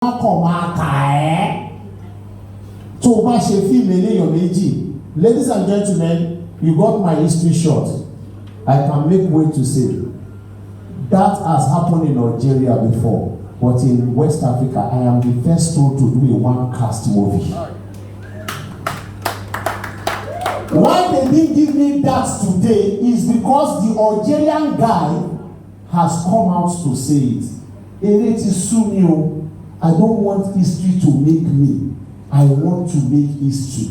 Ladies and gentlemen, you got my history short. I can make way to say that has happened in Algeria before, but in West Africa, I am the first one to do a one-cast movie. Why they didn't give me that today is because the Algerian guy has come out to say it. It is soon. I don't want history to make me. I want to make history.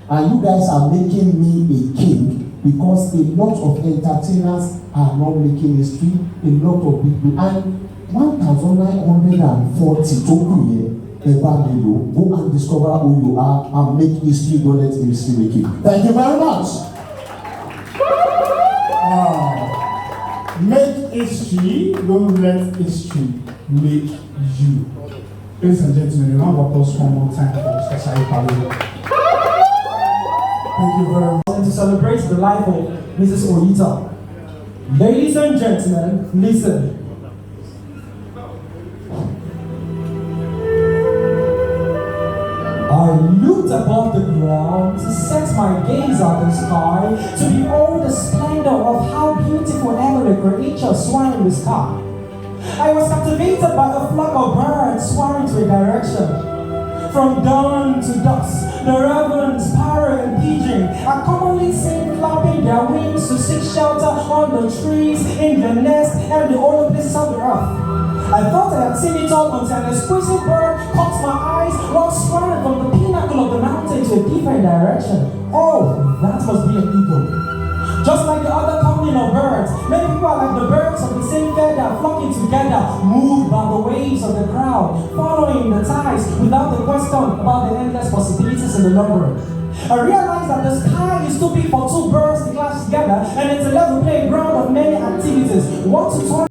And you guys are making me a king because a lot of entertainers are not making history. A lot of people. And 1,940 total here. Go and discover who you are and make history. Don't let history make it. Thank you very much. Make history, don't let history make you. Ladies and gentlemen, a round of applause one more time for Mr. Saidi Balogun. Thank you very much. And to celebrate the life of Mrs. Oyita. Ladies and gentlemen, listen. I looked above the ground to set my gaze at the sky, to behold the splendor of how beautiful ever a creature soaring in the sky. I was captivated by a flock of birds soaring to a direction. From dawn to dusk, the ravens, parrot, and pigeon are commonly seen flapping their wings to seek shelter on the trees, in the nest, and the other places of the earth. I thought I had seen it all until an exquisite bird caught my eyes while soaring from the pinnacle of the mountain to a different direction. Oh, that must be an eagle. Just like the other company of birds, many people are like the birds of the same feather, flocking together, moved by the waves of the crowd, following the tides without the question about the endless possibilities in the long run. I realized that the sky is too big for two birds to clash together, and it's a level playground of many activities. One to 20.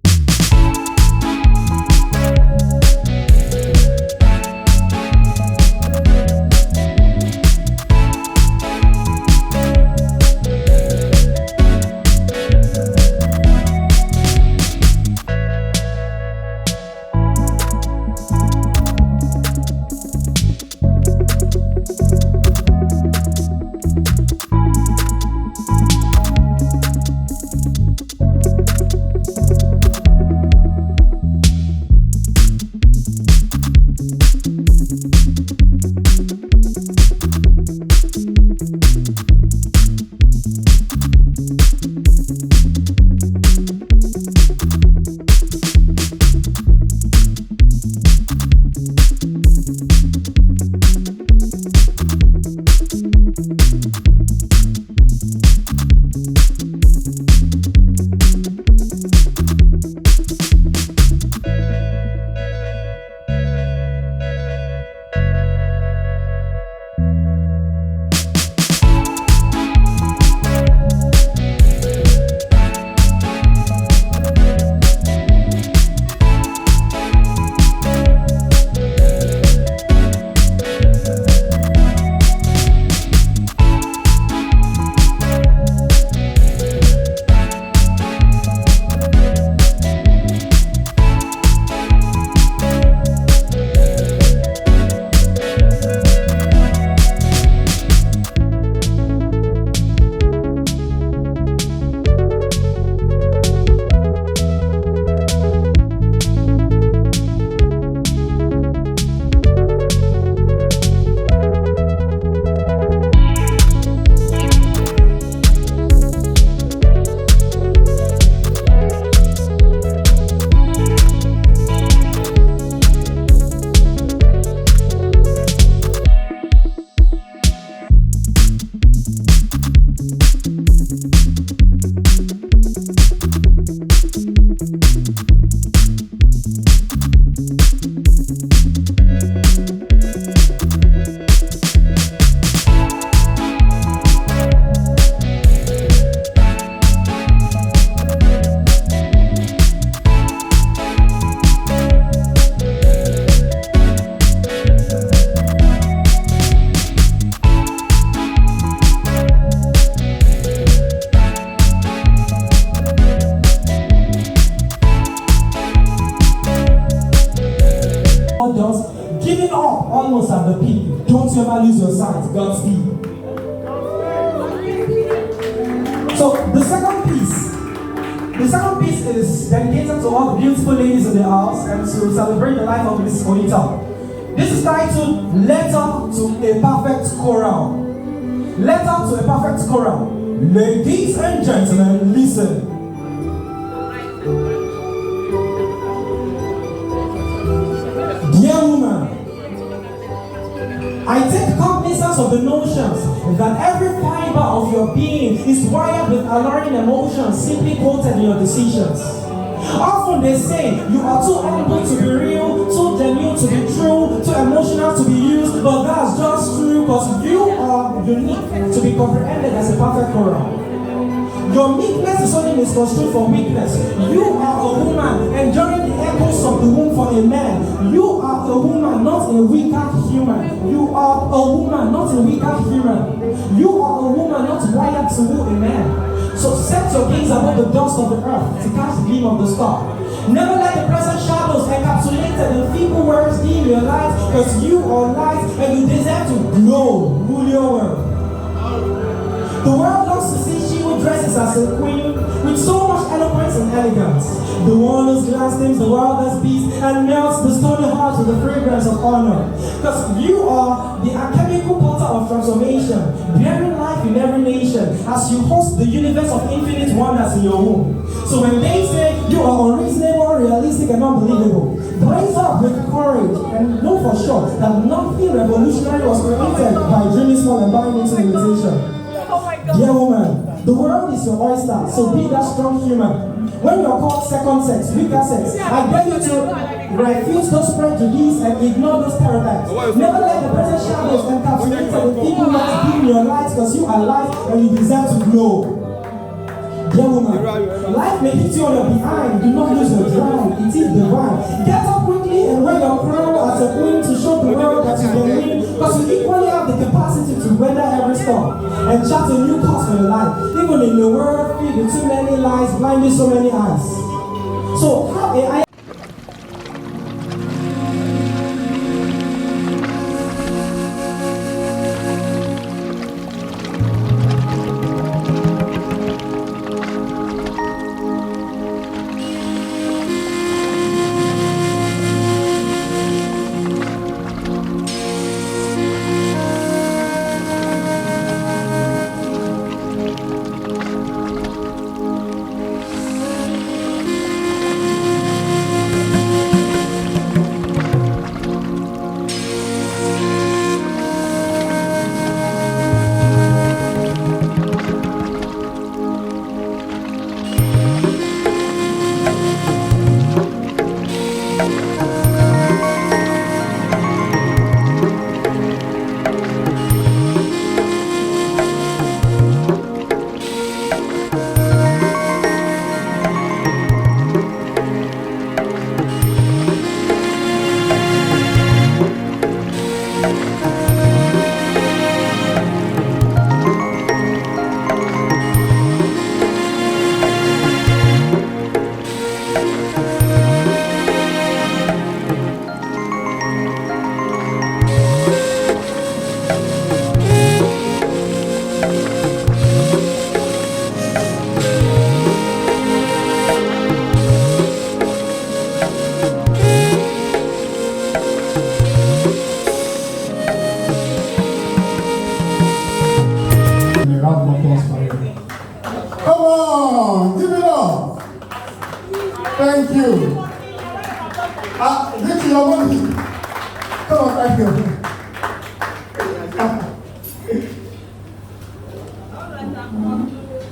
giving up almost at the peak. Don't you ever lose your sight. Godspeed. So the second piece is dedicated to all the beautiful ladies in the house and to celebrate the life of Miss Oyita. This is titled Letter to a Perfect Choral. Letter to a Perfect Choral. Ladies and gentlemen, listen. Dear woman, I take cognizance of the notions that every fiber of your being is wired with alluring emotions simply quoted in your decisions. Often they say you are too humble to be real, too genuine to be true, too emotional to be used, but that's just true because you are unique to be comprehended as a perfect choral. Your meekness is only misconstrued for weakness. You are a woman enduring the echoes of the womb for a man. You are a woman, not a weaker human. You are a woman, not a weaker human. You are a woman, not wired to woo a man. So set your gaze above the dust of the earth to catch the gleam of the star. Never let the present shadows encapsulated in feeble words dim your light, because you are light and you deserve to glow, rule your world. The world loves to see she who dresses as a queen with so much eloquence and elegance. The one whose glance names the world as peace and melts the stony heart with the fragrance of honor. Because you are the alchemical potter of transformation, bearing life in every nation as you host the universe of infinite wonders in your womb. So when they say you are unreasonable, realistic, and unbelievable, brace up with courage and know for sure that nothing revolutionary was created by dreaming small and buying into limitation. Dear woman, the world is your oyster, so be that strong human. When you're called second sex, weaker sex, I beg you to refuse those prejudices and ignore those stereotypes. Never let the present shadows encapsulate the people that dim your light, because you are light and you deserve to glow. Dear woman, life may hit you on your behind. Do not lose your drive. It is divine. Get up quickly and wear your crown as a queen to show the world that you can win, because you equally have the capacity to weather every storm and chart a new course for your life, even in a world filled with too many lies, blinding so many eyes. So have a Come on, give it up. Thank you. This is your money. Come on, thank you.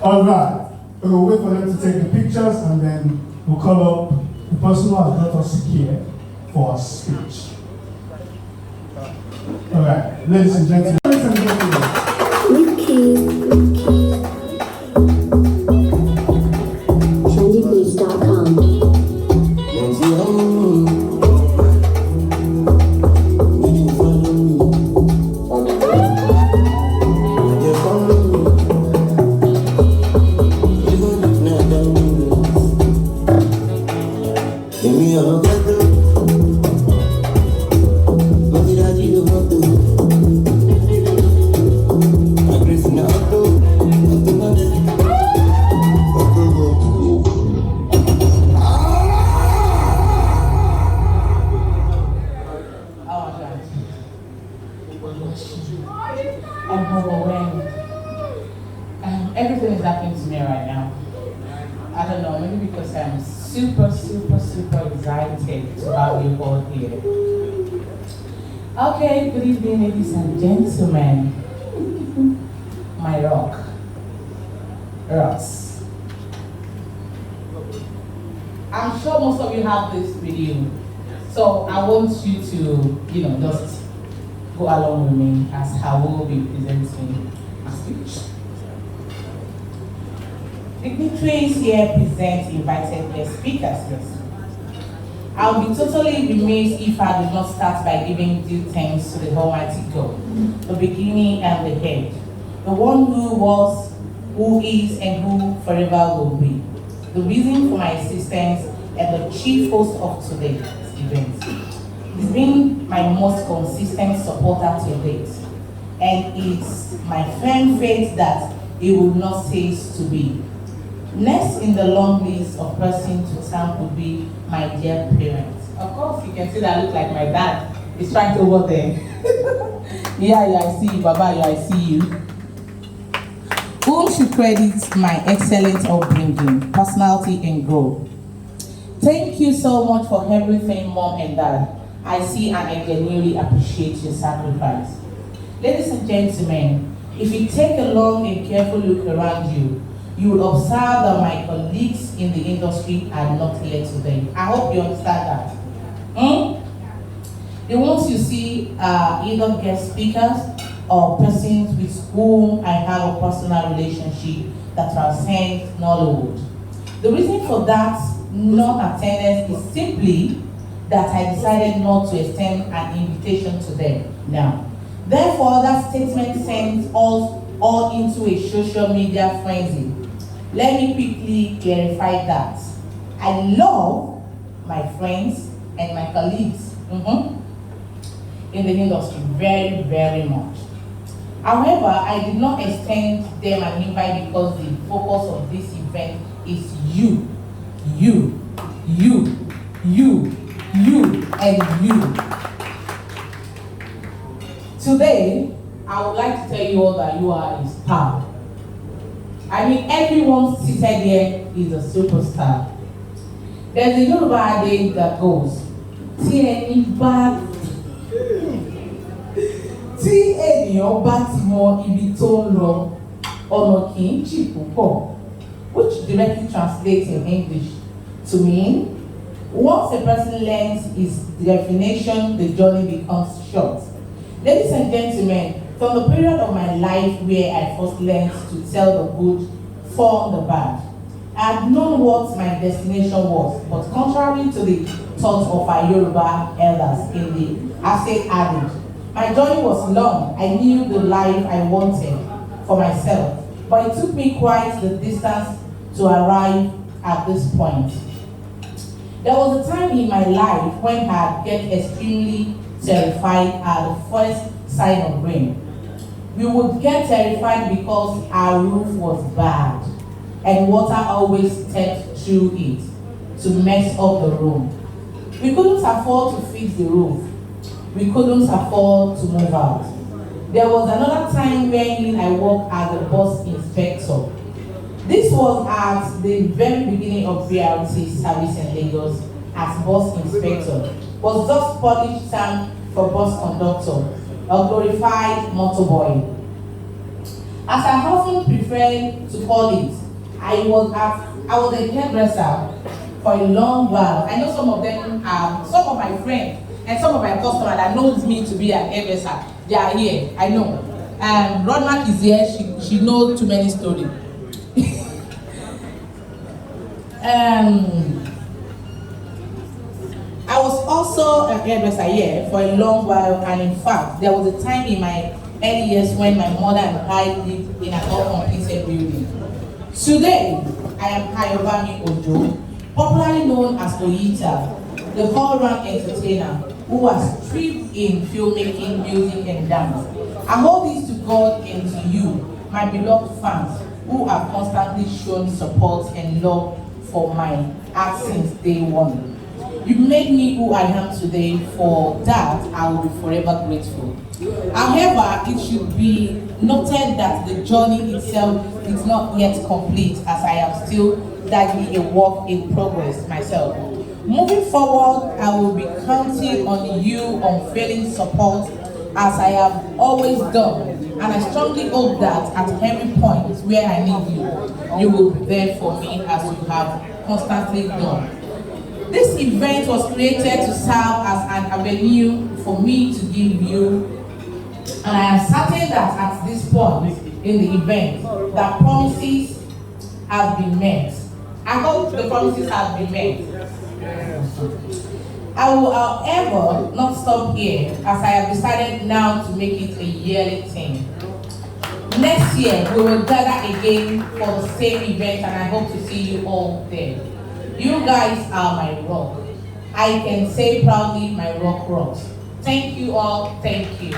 All right. We'll wait for them to take the pictures and then we'll call up the person who has brought us here for our speech. All right, ladies and gentlemen. trendybeats.com. I'm overwhelmed. Everything is happening to me right now. I don't know, maybe because I'm super excited to have you all here. Okay, good evening, ladies and gentlemen. My rocks. I'm sure most of you have this video, so I want you to, just go along with me as I will be presenting my speech. Dignitaries here present invited guest speakers. Yes. I'll be totally remiss if I do not start by giving due thanks to the Almighty God, the beginning and the end, the one who was, who is, and who forever will be, the reason for my existence and the chief host of today's event. He's been my most consistent supporter to date, and it's my firm faith that it will not cease to be. Next in the long list of persons to thank would be my dear parents. Of course, you can see that I look like my dad. He's right over there. Yeah, I see you, Baba, I see you. Whom should credit my excellent upbringing, personality, and growth. Thank you so much for everything, Mom and Dad. I see and I genuinely appreciate your sacrifice. Ladies and gentlemen, if you take a long and careful look around you, you will observe that my colleagues in the industry are not here today. I hope you understand that. The ones you see are either guest speakers or persons with whom I have a personal relationship that transcends Nollywood. The reason for that non-attendance is simply that I decided not to extend an invitation to them now. Therefore, that statement sends us all into a social media frenzy. Let me quickly clarify that. I love my friends and my colleagues in the industry very much. However, I did not extend them an invite because the focus of this event is you, and you. Today, I would like to tell you all that you are a star. I mean, everyone seated here is a superstar. There's a Yoruba adage that goes, tí ènìyàn bá ti mọ ibi tó ń lọ, ọ̀nà kì í jìn púpọ̀, which directly translates in English to mean, once a person learns its definition, the journey becomes short. Ladies and gentlemen, from the period of my life where I first learned to tell the good from the bad, I had known what my destination was, but contrary to the thought of our Yoruba elders in the Ase adage, my journey was long. I knew the life I wanted for myself, but it took me quite the distance to arrive at this point. There was a time in my life when I get extremely terrified at the first sign of rain. We would get terrified because our roof was bad and water always stepped through it to mess up the room. We couldn't afford to fix the roof. We couldn't afford to move out. There was another time when I worked as a bus inspector. This was at the very beginning of BRT service in Lagos as bus inspector. Was just Polish term for bus conductor, a glorified motorboy. As I often prefer to call it, I was a hairdresser for a long while. I know some of them are, some of my friends and some of my customers that knows me to be an hairdresser. They are here, I know. Rodmark is here, she knows too many stories. I was also a hairdresser here for a long while, and in fact, there was a time in my early years when my mother and I lived in an uncompleted building. Today, I am Hayobami Ojo, popularly known as Oyita, the all-round entertainer who has thrived in filmmaking, music, and dance. I hold this to God and to you, my beloved fans, who have constantly shown support and love for my art since day one. You made me who I am today. For that, I will be forever grateful. However, it should be noted that the journey itself is not yet complete, as I am still largely a work in progress myself. Moving forward, I will be counting on you unfailing support as I have always done, and I strongly hope that at every point where I need you, you will be there for me as you have constantly done. This event was created to serve as an avenue for me to give you, and I am certain that at this point in the event, that promises have been met. I hope the promises have been met. I will, however, not stop here, as I have decided now to make it a yearly thing. Next year, we will gather again for the same event, and I hope to see you all there. You guys are my rock. I can say proudly, my rock rocks. Thank you all. Thank you.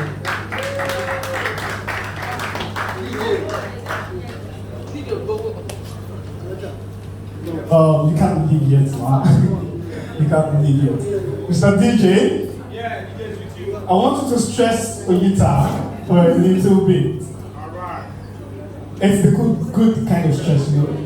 You can't leave yet, man. You can't leave yet. Mr. DJ? Yeah, DJ with you. I want you to stress Oyita for a little bit. Alright. It's the good kind of stress, you know.